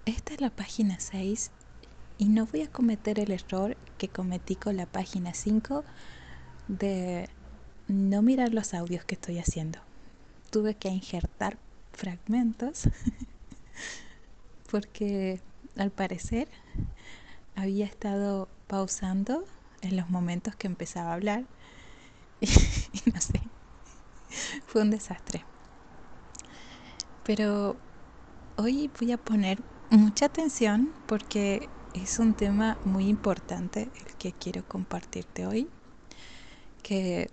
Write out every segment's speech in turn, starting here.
Esta es la página 6 y no voy a cometer el error que cometí con la página 5 de no mirar los audios que estoy haciendo. Tuve que injertar fragmentos porque al parecer había estado pausando en los momentos que empezaba a hablar y no sé, fue un desastre. Pero hoy voy a poner mucha atención porque es un tema muy importante el que quiero compartirte hoy, que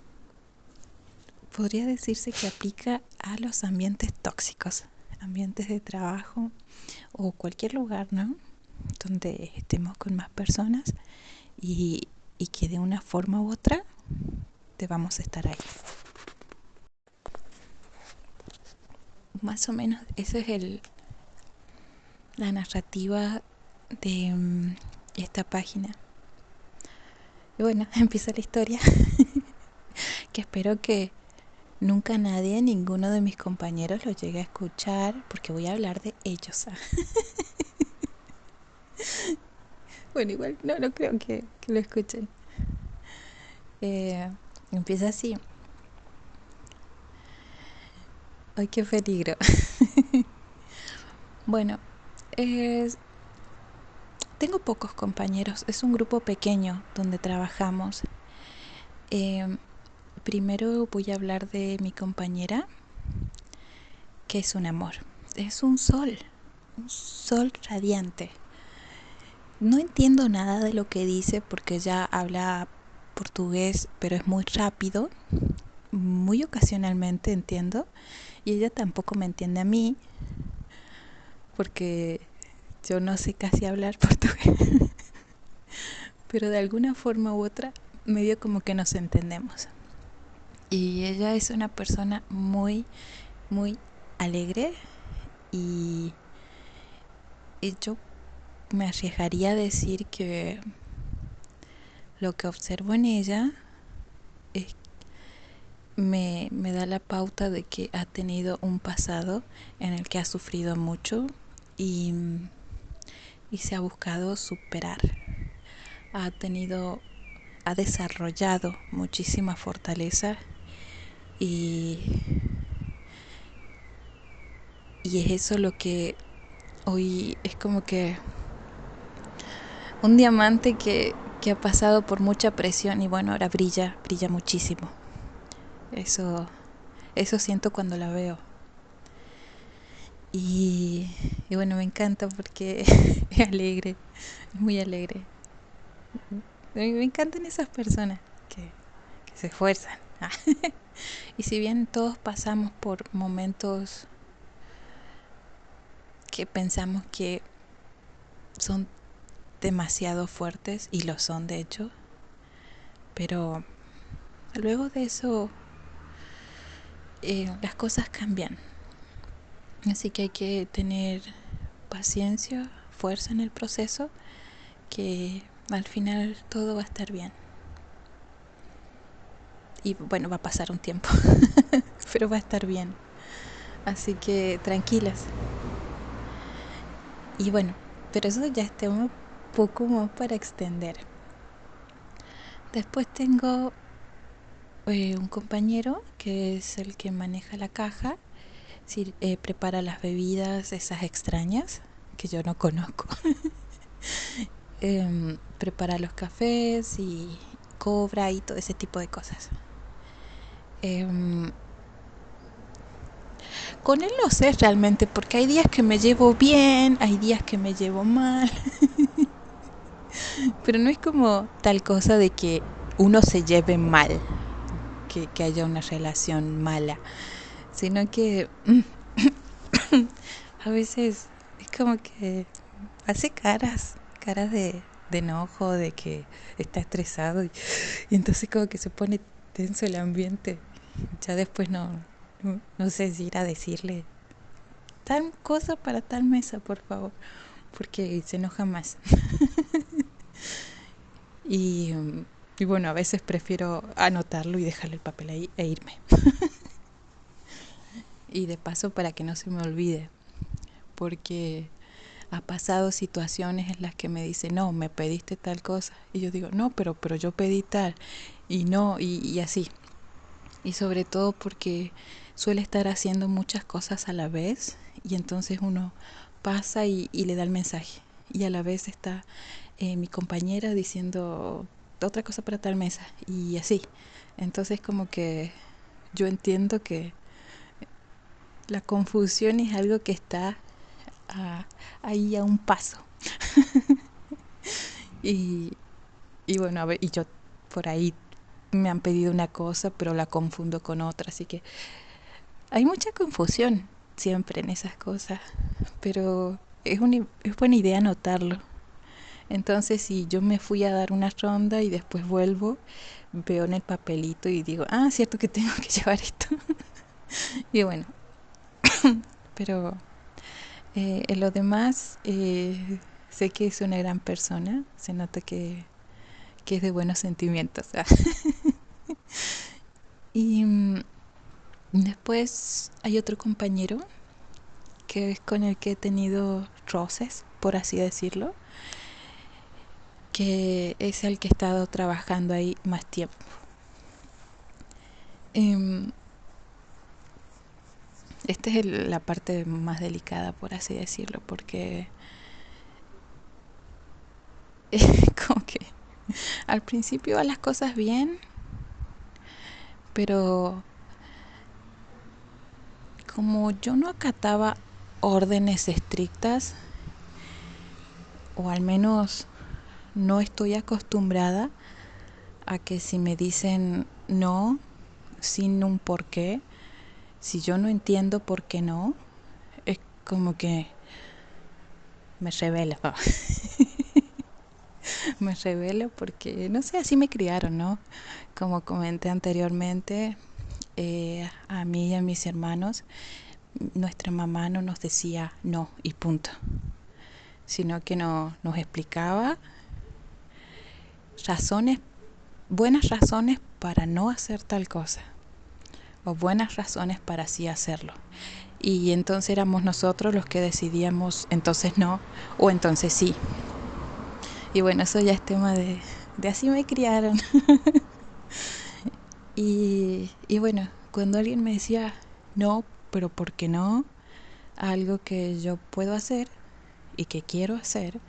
podría decirse que aplica a los ambientes tóxicos, ambientes de trabajo o cualquier lugar, ¿no? Donde estemos con más personas y que de una forma u otra te vamos a estar ahí. Más o menos esa es la narrativa de esta página. Y bueno, empieza la historia, que espero que nunca nadie, ninguno de mis compañeros lo llegue a escuchar, porque voy a hablar de ellos. Bueno, igual no creo que lo escuchen. Empieza así. ¡Ay, qué peligro! Bueno, tengo pocos compañeros, es un grupo pequeño donde trabajamos. Eh, Primero voy a hablar de mi compañera, que es un amor. Es un sol radiante. No entiendo nada de lo que dice porque ella habla portugués, pero es muy rápido. Muy ocasionalmente entiendo. Y ella tampoco me entiende a mí porque yo no sé casi hablar portugués. Pero de alguna forma u otra, medio como que nos entendemos. Y ella es una persona muy alegre y, y yo me arriesgaría a decir que lo que observo en ella es, me da la pauta de que ha tenido un pasado en el que ha sufrido mucho y, y se ha buscado superar. Ha tenido, ha desarrollado muchísima fortaleza y, y es eso lo que hoy es como que un diamante que ha pasado por mucha presión y bueno, ahora brilla muchísimo. Eso, eso siento cuando la veo. Y, y bueno, me encanta porque es alegre, es muy alegre. Me encantan esas personas que se esfuerzan. Y si bien todos pasamos por momentos que pensamos que son demasiado fuertes, y lo son de hecho, pero luego de eso las cosas cambian. Así que hay que tener paciencia, fuerza en el proceso, que al final todo va a estar bien. Y bueno, va a pasar un tiempo, pero va a estar bien. Así que tranquilas. Y bueno, pero eso ya está un poco más para extender. Después tengo un compañero que es el que maneja la caja, prepara las bebidas esas extrañas que yo no conozco. Prepara los cafés y cobra y todo ese tipo de cosas. Con él no sé realmente, porque hay días que me llevo bien, hay días que me llevo mal. Pero no es como tal cosa de que uno se lleve mal, que haya una relación mala, sino que a veces es como que hace caras de enojo, de que está estresado y entonces como que se pone tenso el ambiente. Ya después no sé si ir a decirle tal cosa para tal mesa, por favor, porque se enoja más. Y, y bueno, a veces prefiero anotarlo y dejarle el papel ahí e irme. Y de paso para que no se me olvide, porque ha pasado situaciones en las que me dice, no, me pediste tal cosa. Y yo digo, no, pero yo pedí tal. Y no, y así. Y sobre todo porque suele estar haciendo muchas cosas a la vez y entonces uno pasa y le da el mensaje. Y a la vez está mi compañera diciendo otra cosa para tal mesa y así. Entonces como que yo entiendo que la confusión es algo que está ahí a un paso. Y, y bueno, a ver, y yo por ahí me han pedido una cosa, pero la confundo con otra, así que hay mucha confusión siempre en esas cosas, pero es buena idea notarlo. Entonces, si yo me fui a dar una ronda y después vuelvo, veo en el papelito y digo, ah, cierto que tengo que llevar esto. Y bueno, pero en lo demás, sé que es una gran persona, se nota que es de buenos sentimientos. Y después hay otro compañero que es con el que he tenido roces, por así decirlo, que es el que he estado trabajando ahí más tiempo. Eh, Esta es la parte más delicada, por así decirlo, porque como que al principio van las cosas bien, pero como yo no acataba órdenes estrictas, o al menos no estoy acostumbrada a que si me dicen no sin un porqué, si yo no entiendo por qué no, es como que me revelo. Me revelo porque, no sé, así me criaron, ¿no? Como comenté anteriormente, a mí y a mis hermanos, nuestra mamá no nos decía no y punto, sino que nos explicaba razones, buenas razones para no hacer tal cosa o buenas razones para sí hacerlo. Y entonces éramos nosotros los que decidíamos entonces no o entonces sí. Y bueno, eso ya es tema de así me criaron. Y bueno, cuando alguien me decía no, pero ¿por qué no? Algo que yo puedo hacer y que quiero hacer,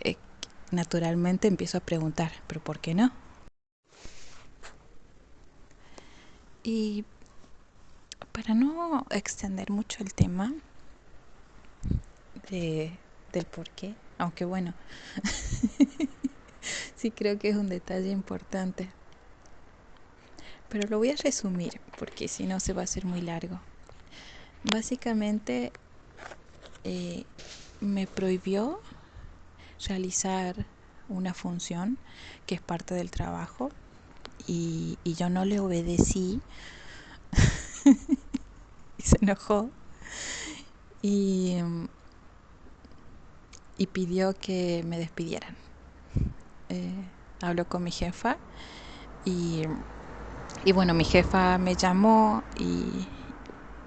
eh, naturalmente empiezo a preguntar, ¿pero por qué no? Y para no extender mucho el tema de, del por qué, aunque bueno, sí creo que es un detalle importante, pero lo voy a resumir porque si no se va a hacer muy largo. Básicamente me prohibió realizar una función que es parte del trabajo y yo no le obedecí y se enojó y, y pidió que me despidieran. Eh, Habló con mi jefa y, y bueno, mi jefa me llamó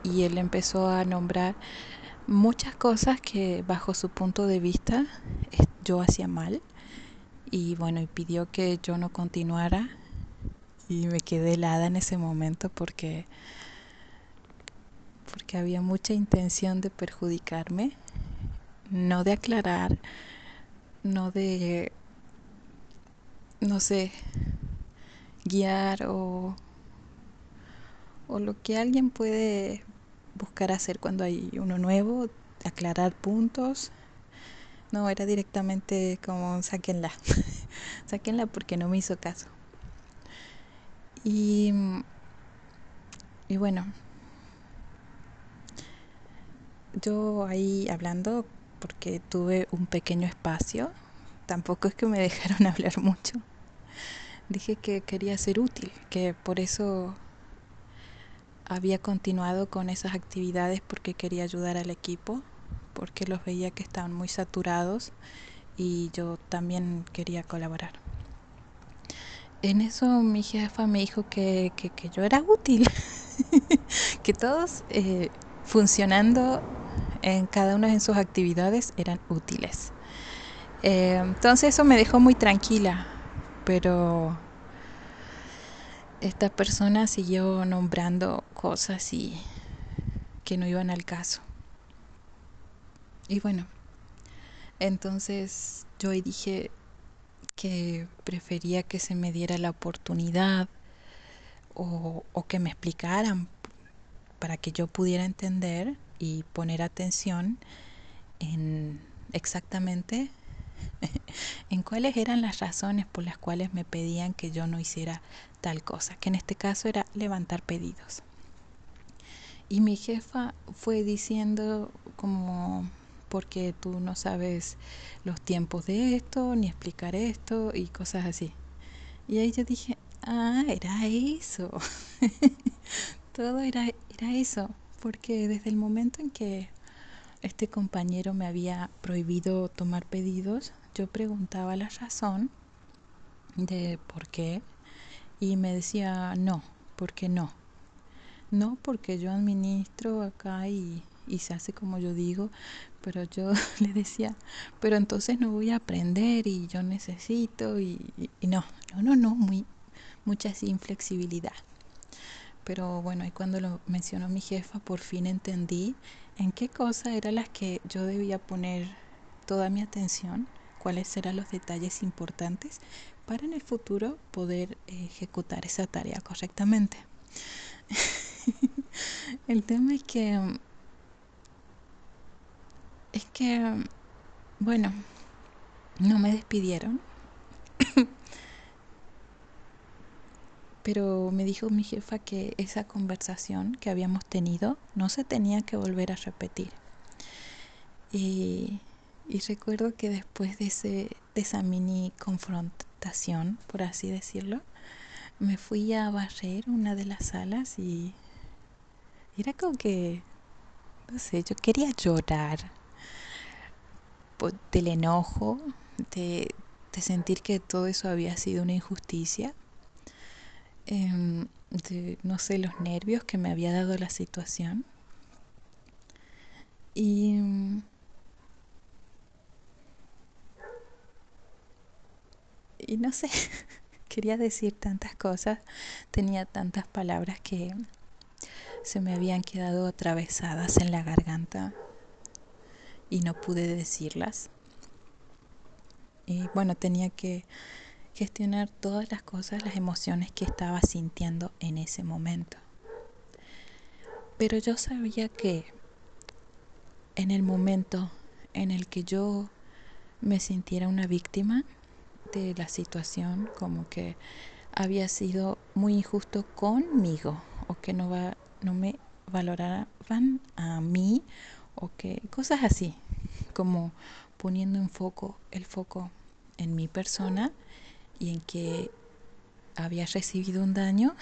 y él empezó a nombrar muchas cosas que bajo su punto de vista yo hacía mal y bueno, y pidió que yo no continuara y me quedé helada en ese momento porque había mucha intención de perjudicarme, no de aclarar, no de, no sé, guiar o lo que alguien puede buscar hacer cuando hay uno nuevo, aclarar puntos. No, era directamente como sáquenla, sáquenla porque no me hizo caso. Y, y bueno, yo ahí hablando porque tuve un pequeño espacio, tampoco es que me dejaron hablar mucho. Dije que quería ser útil, que por eso había continuado con esas actividades porque quería ayudar al equipo, porque los veía que estaban muy saturados y yo también quería colaborar. En eso mi jefa me dijo que yo era útil, que todos funcionando en cada una de sus actividades eran útiles. Entonces eso me dejó muy tranquila, pero esta persona siguió nombrando cosas y que no iban al caso. Y bueno, entonces yo dije que prefería que se me diera la oportunidad o que me explicaran para que yo pudiera entender y poner atención en exactamente en cuáles eran las razones por las cuales me pedían que yo no hiciera tal cosa, que en este caso era levantar pedidos. Y mi jefa fue diciendo como, porque tú no sabes los tiempos de esto, ni explicar esto y cosas así. Y ahí yo dije, ah, era eso. Todo era eso. Porque desde el momento en que este compañero me había prohibido tomar pedidos, yo preguntaba la razón de por qué y me decía no, porque no. No, porque yo administro acá y se hace como yo digo, pero yo le decía, pero entonces no voy a aprender y yo necesito y no, mucha inflexibilidad. Pero bueno, y cuando lo mencionó mi jefa, por fin entendí en qué cosas eran las que yo debía poner toda mi atención, cuáles eran los detalles importantes para en el futuro poder ejecutar esa tarea correctamente. El tema es que, bueno, no me despidieron, pero me dijo mi jefa que esa conversación que habíamos tenido no se tenía que volver a repetir. Y, y recuerdo que después de esa mini confrontación, por así decirlo, me fui a barrer una de las salas y era como que, no sé, yo quería llorar del enojo, de, de sentir que todo eso había sido una injusticia, de, no sé, los nervios que me había dado la situación. Y, y no sé, quería decir tantas cosas, tenía tantas palabras que se me habían quedado atravesadas en la garganta y no pude decirlas. Y bueno, tenía que gestionar todas las cosas, las emociones que estaba sintiendo en ese momento. Pero yo sabía que en el momento en el que yo me sintiera una víctima de la situación, como que había sido muy injusto conmigo o que no me valoraban a mí o que cosas así, como poniendo el foco en mi persona y en que había recibido un daño.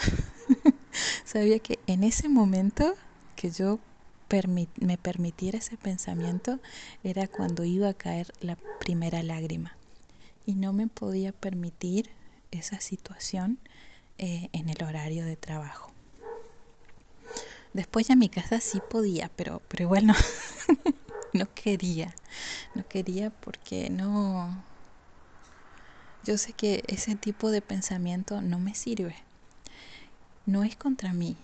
Sabía que en ese momento que yo me permitiera ese pensamiento era cuando iba a caer la primera lágrima y no me podía permitir esa situación en el horario de trabajo. Después ya en mi casa sí podía, pero igual no, no quería. No quería porque no... Yo sé que ese tipo de pensamiento no me sirve. No es contra mí,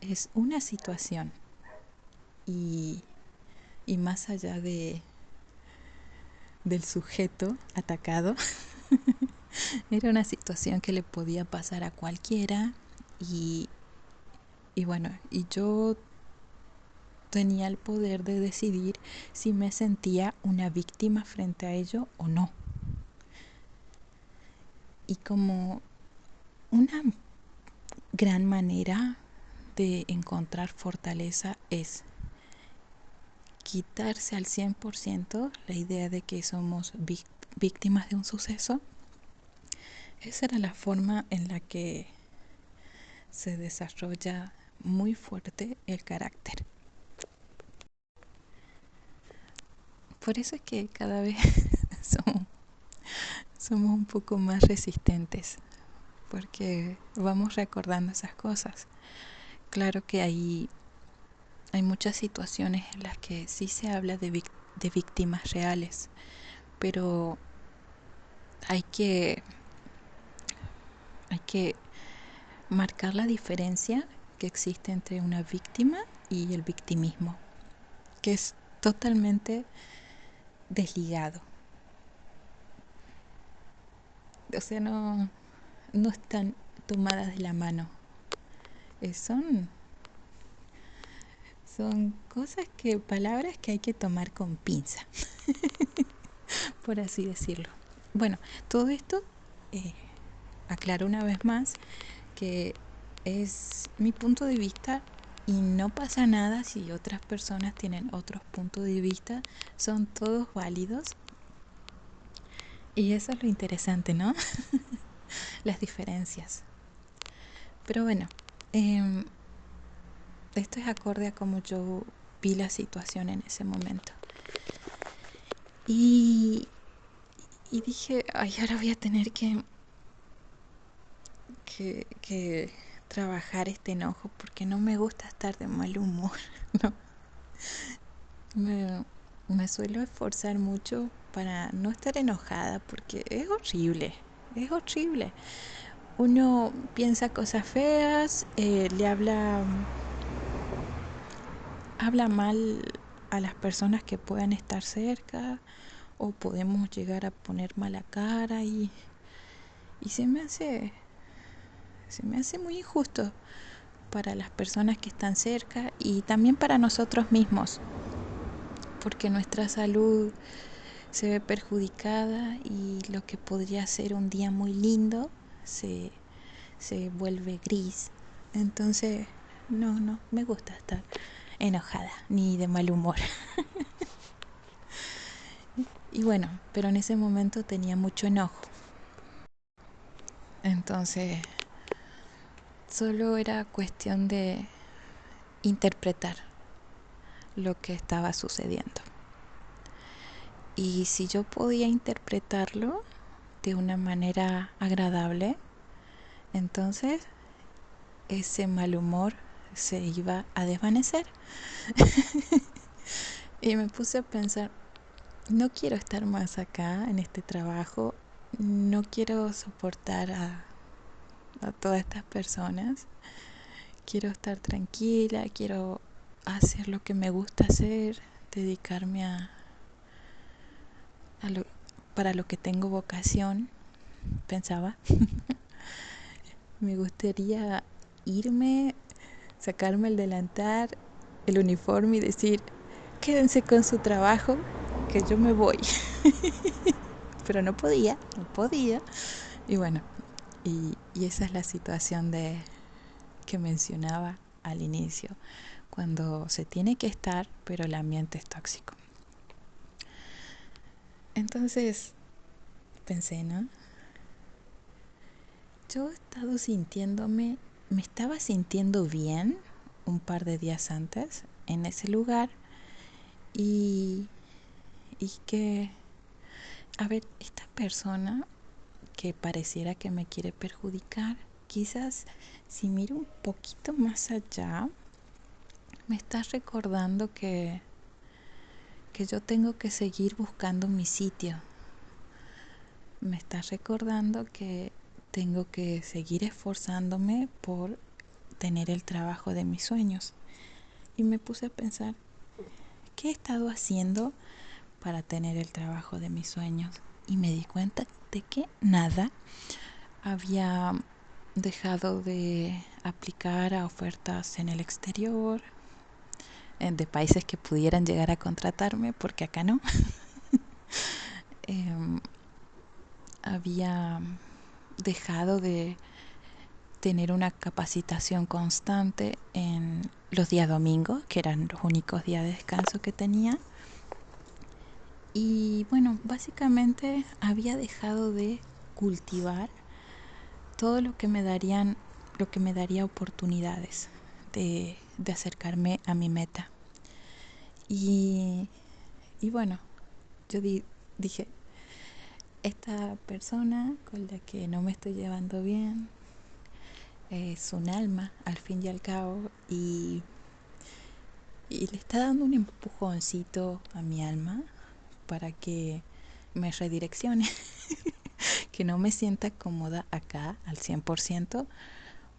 es una situación. Y, y más allá del sujeto atacado, era una situación que le podía pasar a cualquiera y, y bueno, y yo tenía el poder de decidir si me sentía una víctima frente a ello o no. Y como una gran manera de encontrar fortaleza es quitarse al 100% la idea de que somos víctimas de un suceso. Esa era la forma en la que se desarrolla muy fuerte el carácter. Por eso es que cada vez somos, somos un poco más resistentes, porque vamos recordando esas cosas. Claro que hay hay muchas situaciones en las que sí se habla de víctimas reales, pero hay que, hay que marcar la diferencia que existe entre una víctima y el victimismo, que es totalmente desligado. O sea, no están tomadas de la mano. Son cosas palabras que hay que tomar con pinza, por así decirlo. Bueno, todo esto eh, aclaro una vez más que es mi punto de vista y no pasa nada si otras personas tienen otros puntos de vista, son todos válidos y eso es lo interesante, ¿no? Las diferencias. Pero bueno, eh, esto es acorde a cómo yo vi la situación en ese momento. Y dije, ay, ahora voy a tener que trabajar este enojo porque no me gusta estar de mal humor, ¿no? Me, me suelo esforzar mucho para no estar enojada porque es horrible. Uno piensa cosas feas, habla mal a las personas que puedan estar cerca o podemos llegar a poner mala cara y se me hace muy injusto para las personas que están cerca y también para nosotros mismos, porque nuestra salud se ve perjudicada y lo que podría ser un día muy lindo se, se vuelve gris. Entonces, no me gusta estar enojada ni de mal humor. Y bueno, pero en ese momento tenía mucho enojo. Entonces, solo era cuestión de interpretar lo que estaba sucediendo. Y si yo podía interpretarlo de una manera agradable, entonces ese mal humor se iba a desvanecer. Y me puse a pensar, no quiero estar más acá en este trabajo, no quiero soportar a todas estas personas, quiero estar tranquila, quiero hacer lo que me gusta hacer, dedicarme a lo, para lo que tengo vocación, pensaba. Me gustaría irme, sacarme el delantal, el uniforme y decir, quédense con su trabajo, que yo me voy. Pero no podía. Y bueno, y esa es la situación que mencionaba al inicio, cuando se tiene que estar, pero el ambiente es tóxico. Entonces pensé, ¿no? Yo he estado me estaba sintiendo bien un par de días antes en ese lugar y, y que, a ver, esta persona que pareciera que me quiere perjudicar, quizás si miro un poquito más allá, me está recordando que yo tengo que seguir buscando mi sitio. Me está recordando que tengo que seguir esforzándome por tener el trabajo de mis sueños. Y me puse a pensar, ¿qué he estado haciendo para tener el trabajo de mis sueños? Y me di cuenta de que nada. Había dejado de aplicar a ofertas en el exterior, de países que pudieran llegar a contratarme, porque acá no. eh, Había dejado de tener una capacitación constante en los días domingos, que eran los únicos días de descanso que tenía. Y bueno, básicamente había dejado de cultivar todo lo que me daría oportunidades de acercarme a mi meta. Y, y bueno, dije, esta persona con la que no me estoy llevando bien es un alma al fin y al cabo y le está dando un empujoncito a mi alma para que me redireccione, que no me sienta cómoda acá al 100%,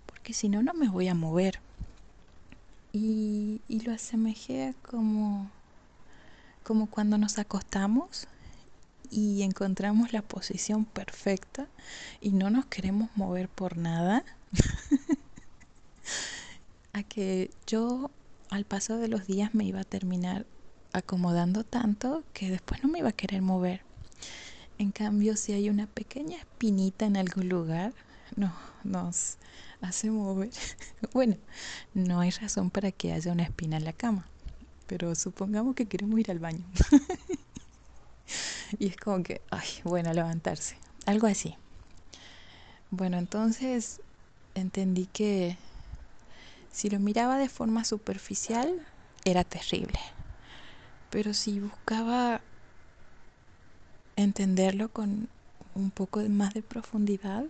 porque si no, no me voy a mover. Y lo asemejé a como cuando nos acostamos y encontramos la posición perfecta y no nos queremos mover por nada, a que yo al paso de los días me iba a terminar acomodando tanto que después no me iba a querer mover. En cambio, si hay una pequeña espinita en algún lugar, no, nos hace mover. Bueno, no hay razón para que haya una espina en la cama, pero supongamos que queremos ir al baño. Y es como que, ay, bueno, levantarse. Algo así. Bueno, entonces entendí que si lo miraba de forma superficial, era terrible. Pero si buscaba entenderlo con un poco más de profundidad,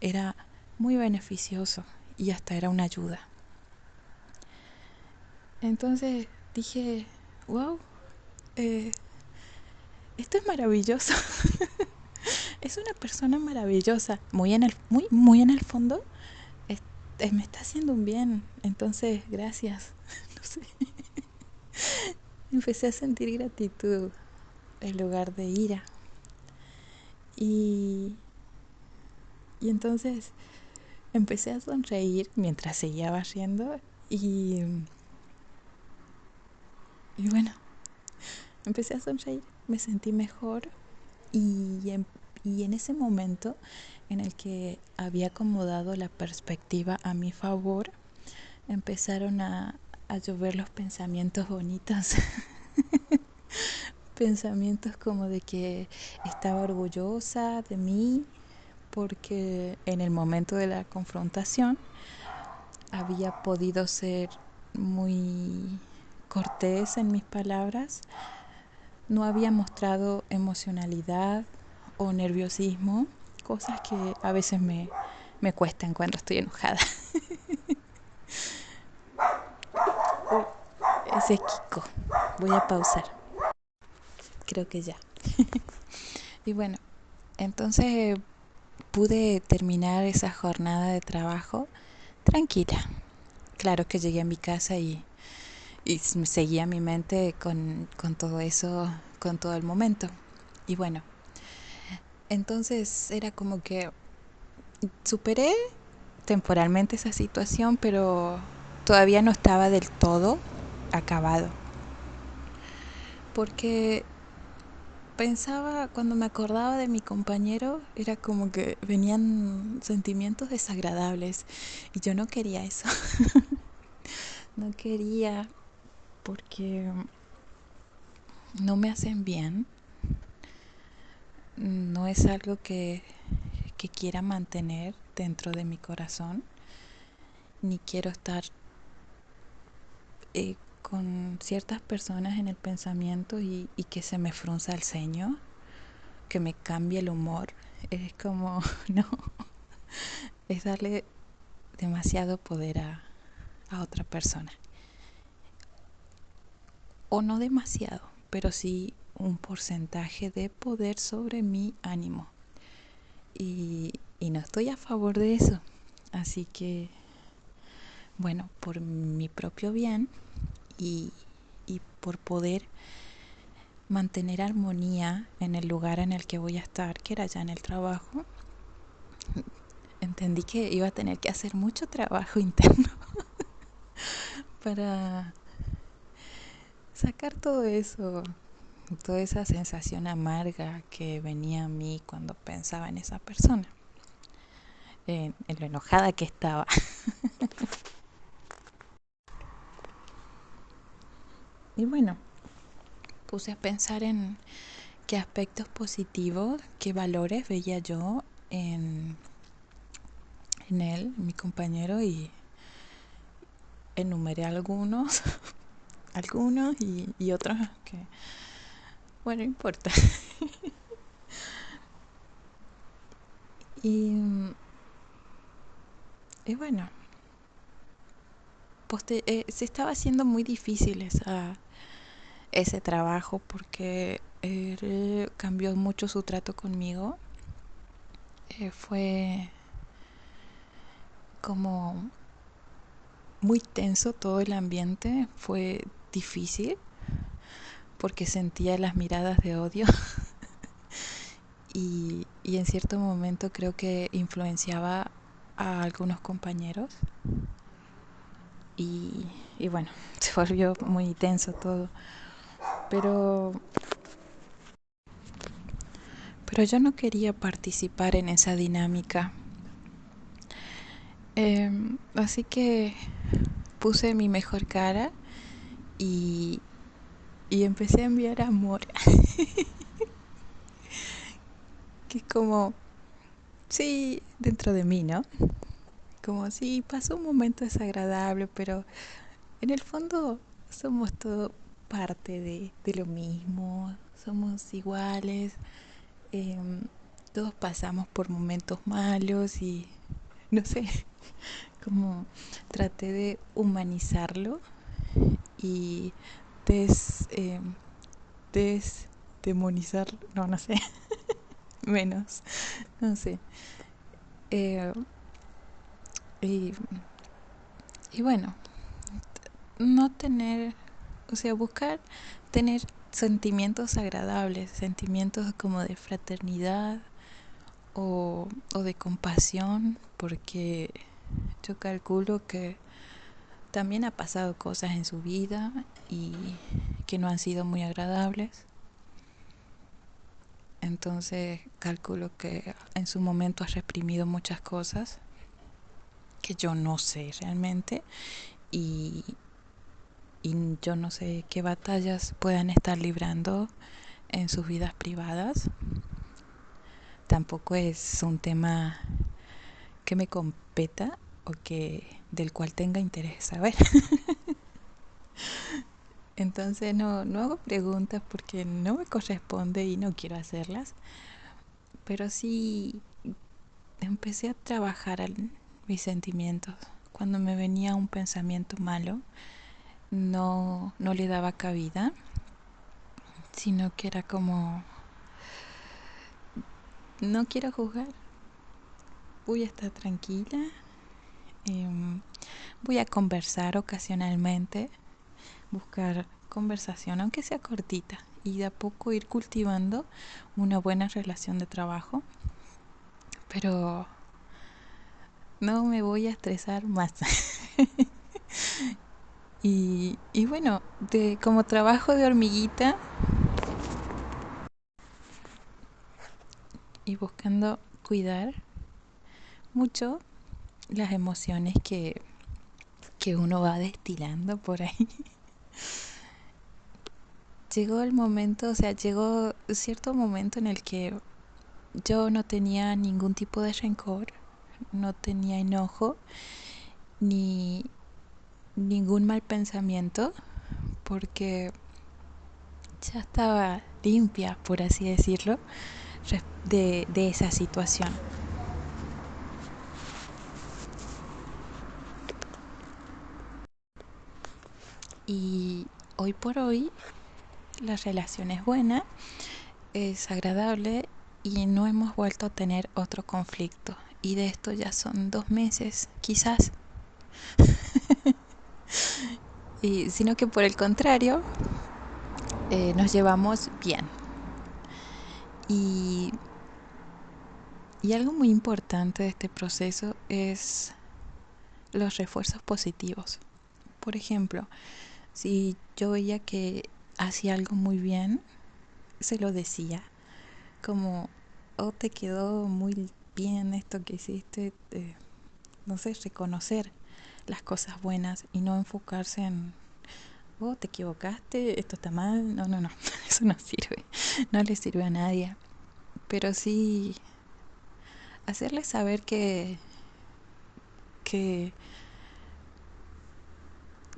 era muy beneficioso y hasta era una ayuda. Entonces dije, wow, eh, esto es maravilloso. Es una persona maravillosa. Muy en el fondo, es- me está haciendo un bien. Entonces, gracias. No sé. Empecé a sentir gratitud en lugar de ira. Y, y entonces empecé a sonreír mientras seguía barriendo y, y bueno, empecé a sonreír, me sentí mejor y y en ese momento en el que había acomodado la perspectiva a mi favor, empezaron a llover los pensamientos bonitos. Pensamientos como de que estaba orgullosa de mí porque en el momento de la confrontación había podido ser muy cortés en mis palabras, no había mostrado emocionalidad o nerviosismo, cosas que a veces me cuestan cuando estoy enojada. Uy, ese es Kiko. Voy a pausar. Creo que ya. Y bueno, entonces pude terminar esa jornada de trabajo tranquila. Claro que llegué a mi casa y seguía mi mente con todo eso, con todo el momento. Y bueno, entonces era como que superé temporalmente esa situación, pero todavía no estaba del todo acabado. Porque pensaba, cuando me acordaba de mi compañero, era como que venían sentimientos desagradables y yo no quería eso. No quería porque no me hacen bien. No es algo que quiera mantener dentro de mi corazón, ni quiero estar con ciertas personas en el pensamiento y que se me frunza el ceño, que me cambie el humor. Es como, no, es darle demasiado poder a otra persona. O no demasiado, pero sí un porcentaje de poder sobre mi ánimo. Y no estoy a favor de eso. Así que, bueno, por mi propio bien y, y por poder mantener armonía en el lugar en el que voy a estar, que era ya en el trabajo, entendí que iba a tener que hacer mucho trabajo interno para sacar todo eso, toda esa sensación amarga que venía a mí cuando pensaba en esa persona, en lo enojada que estaba. Y bueno, puse a pensar en qué aspectos positivos, qué valores veía yo en él, mi compañero, y enumeré algunos, algunos y otros que, bueno, no importa. Y, y bueno, se estaba haciendo muy difícil ese trabajo porque él cambió mucho su trato conmigo. Fue como muy tenso todo el ambiente, fue difícil porque sentía las miradas de odio y en cierto momento creo que influenciaba a algunos compañeros y, y bueno, se volvió muy tenso todo. Pero, pero yo no quería participar en esa dinámica. Así que puse mi mejor cara y, y empecé a enviar amor. Que es como, sí, dentro de mí, ¿no? Como si pasó un momento desagradable, pero en el fondo somos todo parte de lo mismo, somos iguales, em, todos pasamos por momentos malos y no sé, como traté de humanizarlo y des, desdemonizarlo, no, no sé, menos, no sé. Eh, y, y bueno, no tener, o sea, buscar tener sentimientos agradables, sentimientos como de fraternidad o de compasión, porque yo calculo que también ha pasado cosas en su vida y que no han sido muy agradables. Entonces calculo que en su momento ha reprimido muchas cosas que yo no sé realmente y, y yo no sé qué batallas puedan estar librando en sus vidas privadas. Tampoco es un tema que me competa o que del cual tenga interés saber. Entonces no hago preguntas porque no me corresponde y no quiero hacerlas. Pero sí empecé a trabajar mis sentimientos. Cuando me venía un pensamiento malo, no le daba cabida, sino que era como, no quiero juzgar, voy a estar tranquila, eh, voy a conversar ocasionalmente, buscar conversación, aunque sea cortita, y de a poco ir cultivando una buena relación de trabajo, pero no me voy a estresar más. Y bueno, como trabajo de hormiguita y buscando cuidar mucho las emociones que uno va destilando por ahí. Llegó el momento, o sea, llegó cierto momento en el que yo no tenía ningún tipo de rencor, no tenía enojo, ni ningún mal pensamiento, porque ya estaba limpia, por así decirlo, de esa situación. Y hoy por hoy la relación es buena, es agradable y no hemos vuelto a tener otro conflicto. Y de esto ya son 2 meses, quizás. Y, sino que por el contrario, nos llevamos bien. Y, y algo muy importante de este proceso es los refuerzos positivos. Por ejemplo, si yo veía que hacía algo muy bien, se lo decía. Como, oh, te quedó muy bien esto que hiciste. No sé, reconocer las cosas buenas y no enfocarse en, oh, te equivocaste, esto está mal. No, no, no, eso no sirve. No le sirve a nadie. Pero sí hacerle saber que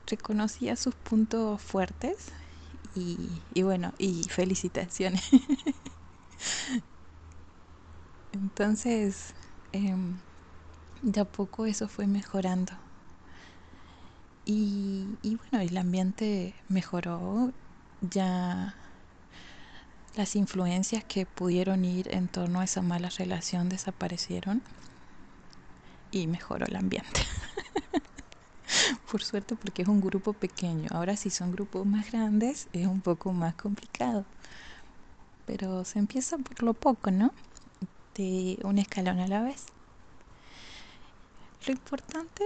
reconocía sus puntos fuertes y bueno, y felicitaciones. Entonces, de a poco eso fue mejorando. Y bueno, el ambiente mejoró, ya las influencias que pudieron ir en torno a esa mala relación desaparecieron y mejoró el ambiente. Por suerte, porque es un grupo pequeño. Ahora si son grupos más grandes es un poco más complicado. Pero se empieza por lo poco, ¿no? De un escalón a la vez. Lo importante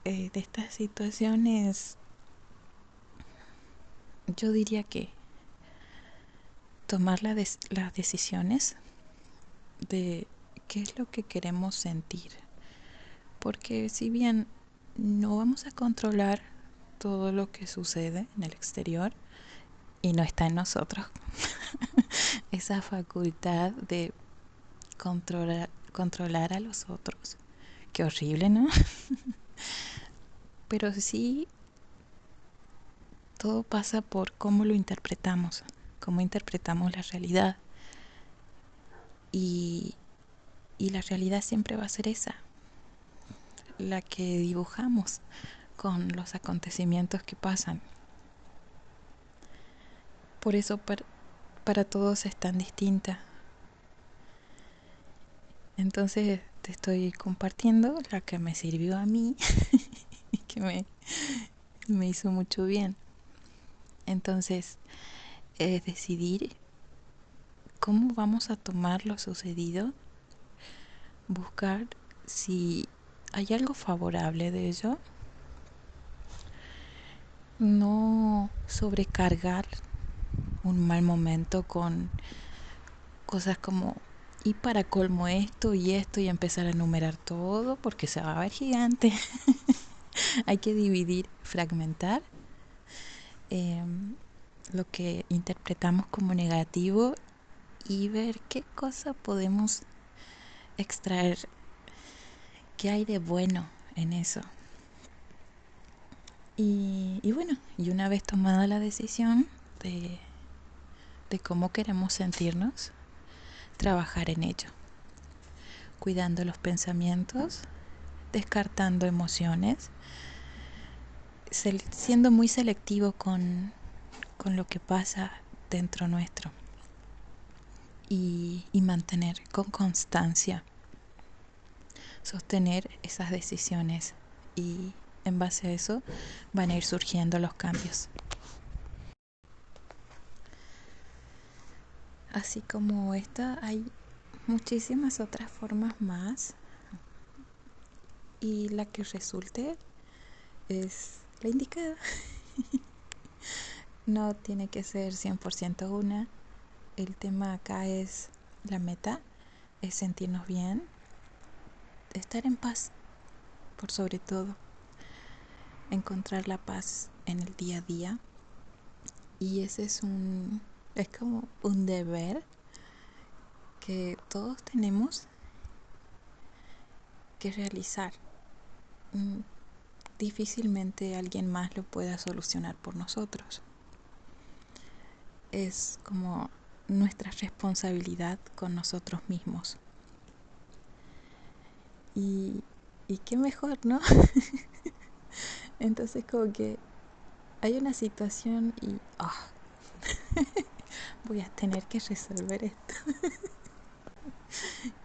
de esta situación es, yo diría que tomar las decisiones de qué es lo que queremos sentir. Porque si bien no vamos a controlar todo lo que sucede en el exterior y no está en nosotros, esa facultad de controlar a los otros. Qué horrible, ¿no? Pero sí, todo pasa por cómo lo interpretamos, cómo interpretamos la realidad. Y, y la realidad siempre va a ser esa, la que dibujamos con los acontecimientos que pasan. Por eso para todos es tan distinta. Entonces te estoy compartiendo la que me sirvió a mí y que me hizo mucho bien. Entonces, decidir cómo vamos a tomar lo sucedido, buscar si hay algo favorable de ello, no sobrecargar un mal momento con cosas como y para colmo esto y empezar a enumerar todo porque se va a ver gigante. Hay que dividir, fragmentar eh, lo que interpretamos como negativo y ver qué cosa podemos extraer, qué hay de bueno en eso. Y bueno, y una vez tomada la decisión de, de cómo queremos sentirnos, trabajar en ello, cuidando los pensamientos, descartando emociones, siendo muy selectivo con lo que pasa dentro nuestro y mantener con constancia, sostener esas decisiones y en base a eso van a ir surgiendo los cambios. Así como esta, hay muchísimas otras formas más y la que resulte es la indicada. No tiene que ser 100% una. El tema acá es la meta, es sentirnos bien, estar en paz, por sobre todo, encontrar la paz en el día a día. Y ese es como un deber que todos tenemos que realizar. Difícilmente alguien más lo pueda solucionar por nosotros. Es como nuestra responsabilidad con nosotros mismos. Y, y qué mejor, ¿no? Entonces como que hay una situación y voy a tener que resolver esto.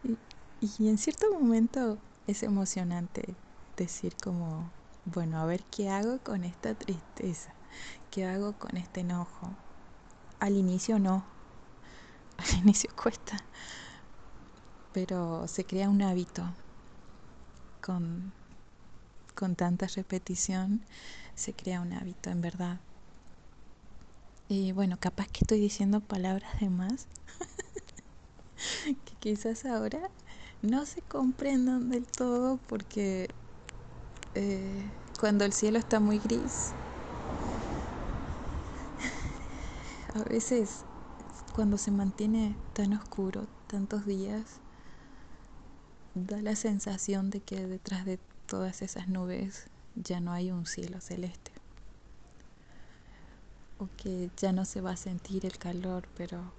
y, y en cierto momento es emocionante decir como, bueno, a ver qué hago con esta tristeza, qué hago con este enojo. Al inicio no, al inicio cuesta, pero se crea un hábito con, con tanta repetición, se crea un hábito en verdad. Y bueno, capaz que estoy diciendo palabras de más que quizás ahora no se comprendan del todo porque cuando el cielo está muy gris, a veces cuando se mantiene tan oscuro tantos días, da la sensación de que detrás de todas esas nubes ya no hay un cielo celeste. O que ya no se va a sentir el calor, pero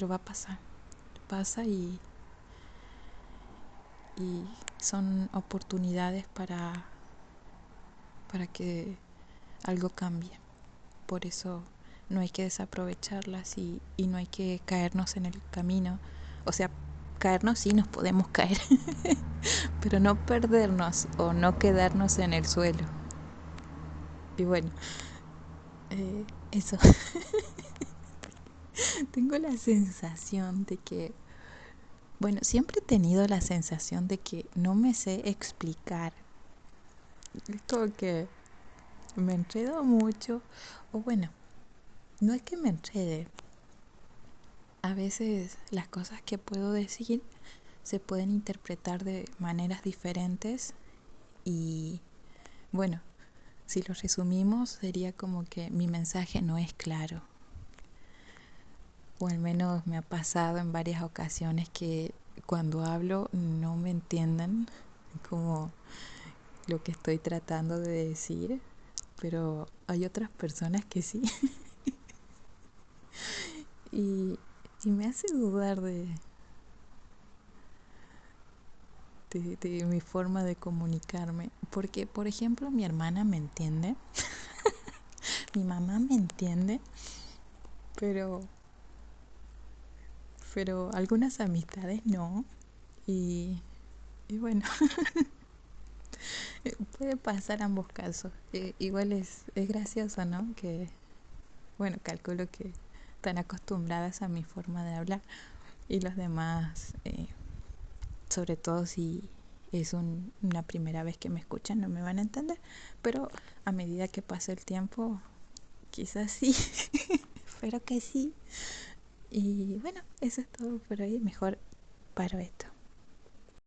va a pasar. Pasa y son oportunidades para para que algo cambie. Por eso no hay que desaprovecharlas y no hay que caernos en el camino. O sea, caernos sí nos podemos caer, pero no perdernos o no quedarnos en el suelo. Y bueno, eso. Tengo la sensación de que, bueno, siempre he tenido la sensación de que no me sé explicar. Es como que me enredo mucho. O bueno, no es que me enrede. A veces las cosas que puedo decir se pueden interpretar de maneras diferentes y bueno, si lo resumimos sería como que mi mensaje no es claro. O al menos me ha pasado en varias ocasiones que cuando hablo no me entiendan como lo que estoy tratando de decir, pero hay otras personas que sí. y, y me hace dudar de mi forma de comunicarme. Porque, por ejemplo, mi hermana me entiende, mi mamá me entiende, pero, pero algunas amistades no. Y bueno, puede pasar ambos casos. Igual es gracioso, ¿no? Que, bueno, calculo que están acostumbradas a mi forma de hablar y los demás, sobre todo si es una primera vez que me escuchan, no me van a entender, pero a medida que pase el tiempo, quizás sí, espero que sí. Y bueno, eso es todo por hoy, mejor paro esto.